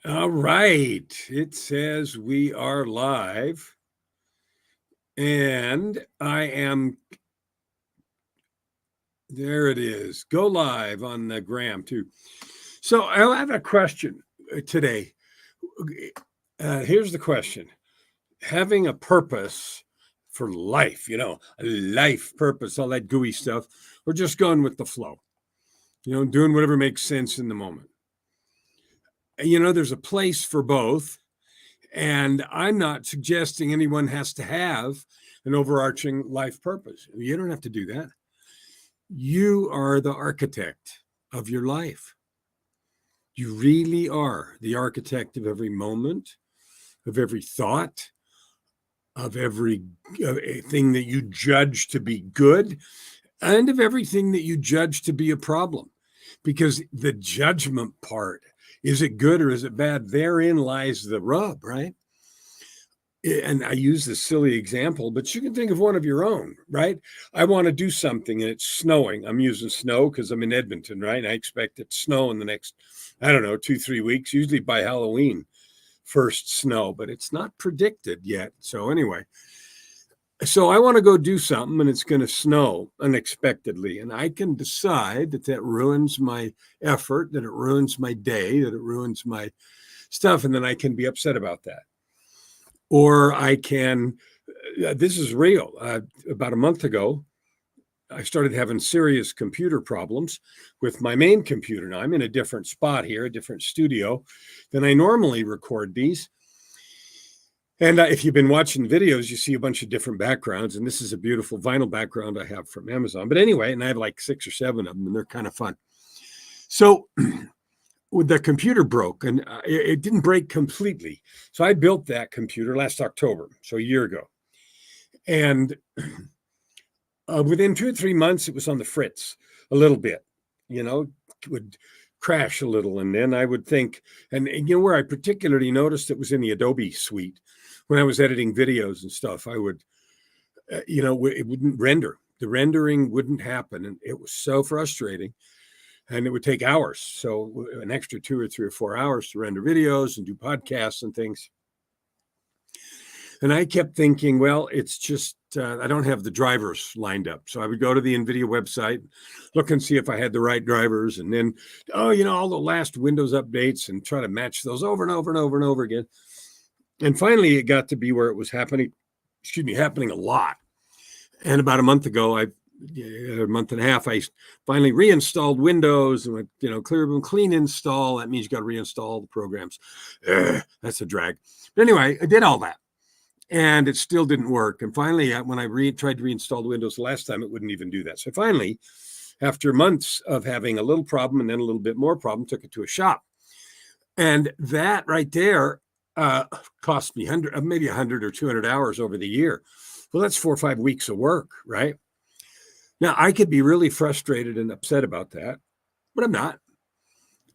All right. It says we are live, and I am there. It is. Go live on the gram too. So I have a question today. Here's the question: having a purpose for life, a life purpose, all that gooey stuff, or just going with the flow, doing whatever makes sense in the moment. There's a place for both. And I'm not suggesting anyone has to have an overarching life purpose. You don't have to do that. You are the architect of your life. You really are the architect of every moment, of every thought, of every thing that you judge to be good, and of everything that you judge to be a problem. Because the judgment part, is it good or is it bad? Therein lies the rub, right? And I use this silly example, but you can think of one of your own, right? I want to do something and it's snowing. I'm using snow because I'm in Edmonton, right? And I expect it to snow in the next, 2-3 weeks, usually by Halloween, first snow, but it's not predicted yet. So anyway, I want to go do something and it's going to snow unexpectedly. And I can decide that ruins my effort, that it ruins my day, that it ruins my stuff. And then I can be upset about that. Or I can, this is real. About a month ago, I started having serious computer problems with my main computer. Now I'm in a different spot here, a different studio than I normally record these. And if you've been watching videos, you see a bunch of different backgrounds. And this is a beautiful vinyl background I have from Amazon. But anyway, and I have like 6 or 7 of them, and they're kind of fun. So the computer broke, and it didn't break completely. So I built that computer last October, so a year ago. And within 2 or 3 months, it was on the fritz a little bit, would crash a little. And then I would think, and where I particularly noticed it was in the Adobe suite. When I was editing videos and stuff, I would, it wouldn't render. The rendering wouldn't happen. And it was so frustrating. And it would take hours. So an extra 2 or 3 or 4 hours to render videos and do podcasts and things. And I kept thinking, well, it's just, I don't have the drivers lined up. So I would go to the NVIDIA website, look and see if I had the right drivers. And then, all the last Windows updates and try to match those over and over and over and over again. And finally, it got to be where it was happening a lot. And about a month ago, a month and a half, I finally reinstalled Windows and went, clean install. That means you got to reinstall all the programs. That's a drag. But anyway, I did all that. And it still didn't work. And finally, when I tried to reinstall the Windows the last time, it wouldn't even do that. So finally, after months of having a little problem and then a little bit more problem, took it to a shop. And that right there cost me maybe 100 or 200 hours over the year. Well, that's 4 or 5 weeks of work, right? Now, I could be really frustrated and upset about that, but I'm not.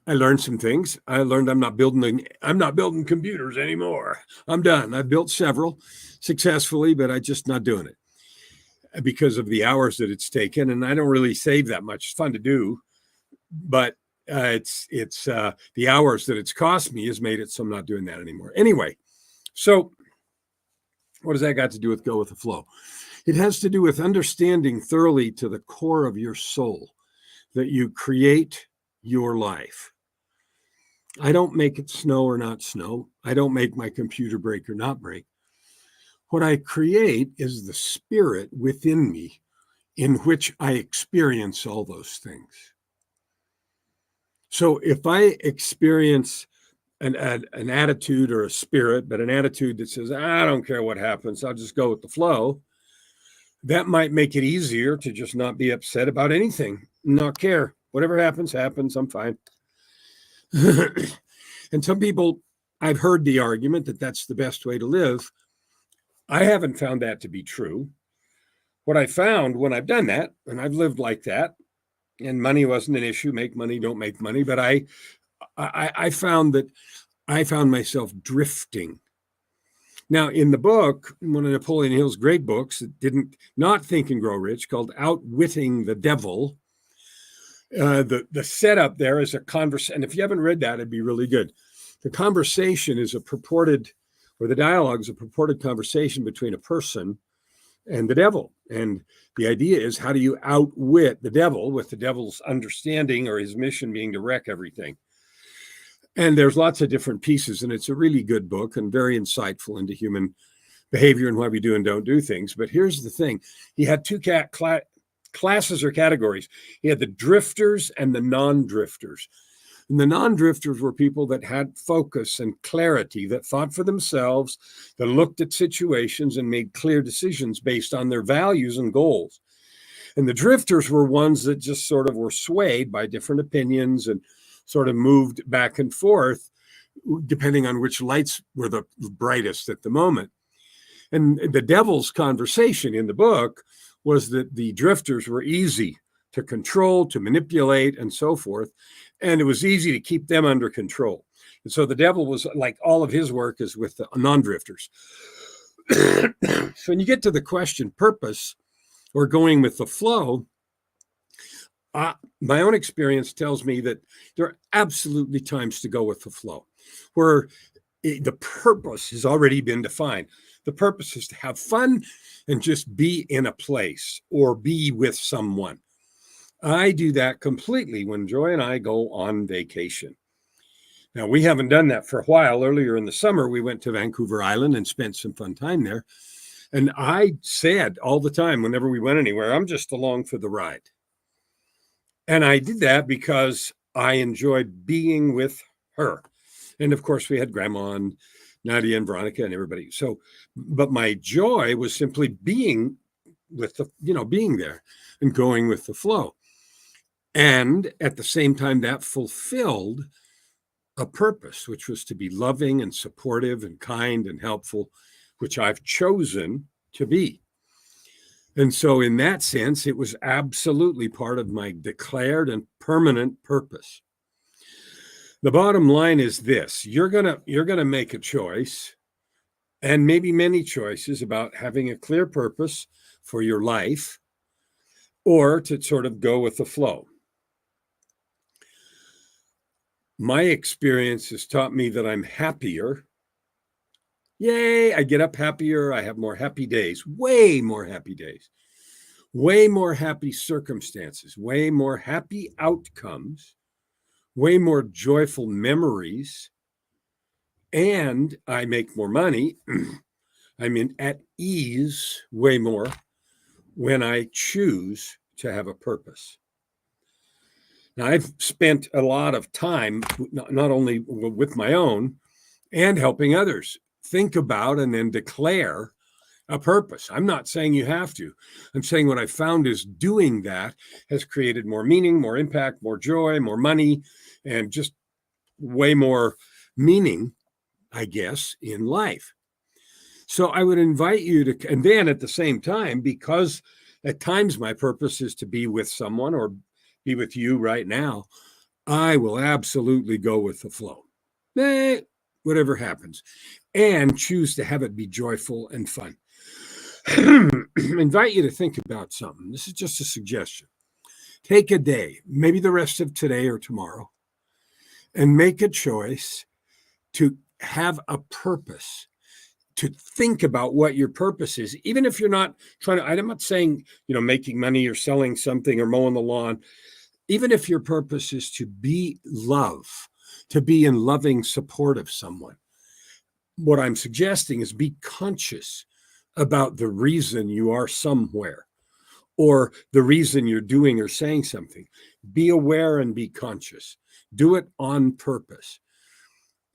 I learned some things. I learned I'm not building computers anymore. I'm done. I've built several successfully, but I'm just not doing it because of the hours that it's taken. And I don't really save that much. It's fun to do, but it's the hours that it's cost me has made it so I'm not doing that anymore. Anyway, so what does that got to do with go with the flow? It has to do with understanding thoroughly to the core of your soul that you create your life. I don't make it snow or not snow. I don't make my computer break or not break. What I create is the spirit within me in which I experience all those things. So if I experience an attitude or a spirit, but an attitude that says, I don't care what happens, I'll just go with the flow, that might make it easier to just not be upset about anything, not care. Whatever happens, happens. I'm fine. And some people, I've heard the argument that that's the best way to live. I haven't found that to be true. What I found when I've done that, and I've lived like that, and money wasn't an issue, make money, don't make money, but I found that I found myself drifting. Now, in the book, one of Napoleon Hill's great books, Not Think and Grow Rich, called Outwitting the Devil, the setup there is a conversation. And if you haven't read that, it'd be really good. The conversation is a purported, or the dialogue is a purported conversation between a person and the devil. And the idea is, how do you outwit the devil with the devil's understanding or his mission being to wreck everything? And there's lots of different pieces, and it's a really good book and very insightful into human behavior and why we do and don't do things. But here's the thing. He had two classes or categories. He had the drifters and the non-drifters. And the non-drifters were people that had focus and clarity, that thought for themselves, that looked at situations and made clear decisions based on their values and goals. And the drifters were ones that just sort of were swayed by different opinions and sort of moved back and forth, depending on which lights were the brightest at the moment. And the devil's conversation in the book was that the drifters were easy to control, to manipulate, and so forth. And it was easy to keep them under control. And so the devil was like, all of his work is with the non-drifters. So when you get to the question, purpose or going with the flow, my own experience tells me that there are absolutely times to go with the flow, where the purpose has already been defined. The purpose is to have fun and just be in a place or be with someone. I do that completely when Joy and I go on vacation. Now, we haven't done that for a while. Earlier in the summer, we went to Vancouver Island and spent some fun time there. And I said all the time, whenever we went anywhere, I'm just along for the ride. And I did that because I enjoyed being with her. And of course, we had Grandma and Nadia and Veronica and everybody. So, but my joy was simply being with being there and going with the flow. And at the same time, that fulfilled a purpose, which was to be loving and supportive and kind and helpful, which I've chosen to be. And so in that sense, it was absolutely part of my declared and permanent purpose. The bottom line is this: you're gonna make a choice, and maybe many choices, about having a clear purpose for your life, or to sort of go with the flow. My experience has taught me that I'm happier. Yay, I get up happier. I have more happy days, way more happy days, way more happy circumstances, way more happy outcomes, way more joyful memories, and I make more money. I'm at ease way more when I choose to have a purpose. Now, I've spent a lot of time, not only with my own and helping others, think about and then declare a purpose. I'm not saying you have to. I'm saying what I found is doing that has created more meaning, more impact, more joy, more money, and just way more meaning, I guess, in life. So I would invite you to, and then at the same time, because at times my purpose is to be with someone or be with you right now, I will absolutely go with the flow. Whatever happens, and choose to have it be joyful and fun. Invite you to think about something. This is just a suggestion. Take a day, maybe the rest of today or tomorrow, and make a choice to have a purpose, to think about what your purpose is, even if you're not trying to, I'm not saying, making money or selling something or mowing the lawn. Even if your purpose is to be love, to be in loving support of someone, what I'm suggesting is be conscious about the reason you are somewhere or the reason you're doing or saying something. Be aware and be conscious. Do it on purpose.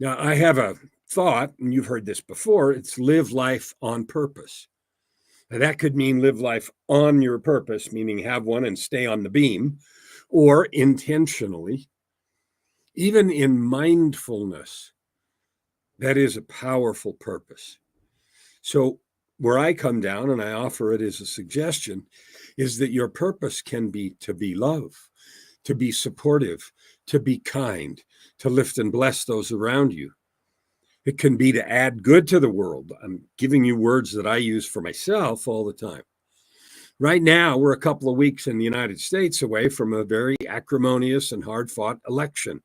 Now, I have a thought, and you've heard this before, it's live life on purpose. Now, that could mean live life on your purpose, meaning have one and stay on the beam, or intentionally. Even in mindfulness, that is a powerful purpose. So where I come down, and I offer it as a suggestion, is that your purpose can be to be love, to be supportive, to be kind, to lift and bless those around you. It can be to add good to the world. I'm giving you words that I use for myself all the time. Right now, we're a couple of weeks in the United States away from a very acrimonious and hard-fought election.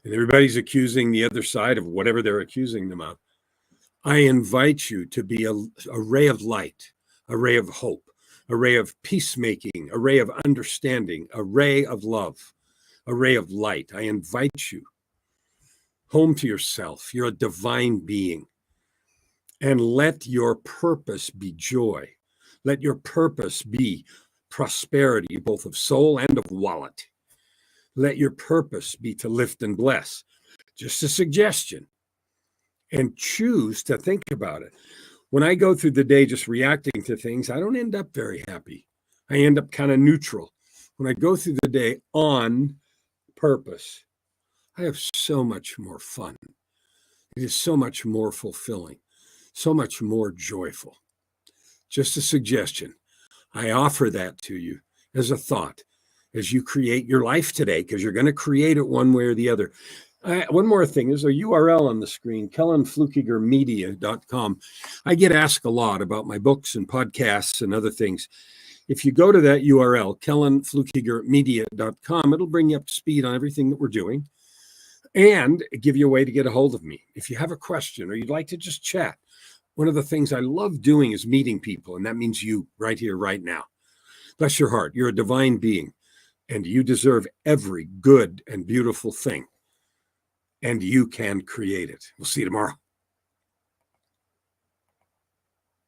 and everybody's accusing the other side of whatever they're accusing them of. I invite you to be a ray of light, a ray of hope, a ray of peacemaking, a ray of understanding, a ray of love, a ray of light. I invite you home to yourself. You're a divine being. And let your purpose be joy. Let your purpose be prosperity, both of soul and of wallet. Let your purpose be to lift and bless. Just a suggestion. And choose to think about it. When I go through the day just reacting to things, I don't end up very happy. I end up kind of neutral. When I go through the day on purpose, I have so much more fun. It is so much more fulfilling, so much more joyful. Just a suggestion. I offer that to you as a thought as you create your life today, because you're going to create it one way or the other. One more thing, there's a URL on the screen, kellanflukigermedia.com. I get asked a lot about my books and podcasts and other things. If you go to that URL, kellanflukigermedia.com, it'll bring you up to speed on everything that we're doing and give you a way to get a hold of me. If you have a question or you'd like to just chat, one of the things I love doing is meeting people, and that means you right here, right now. Bless your heart. You're a divine being, and you deserve every good and beautiful thing. And you can create it. We'll see you tomorrow.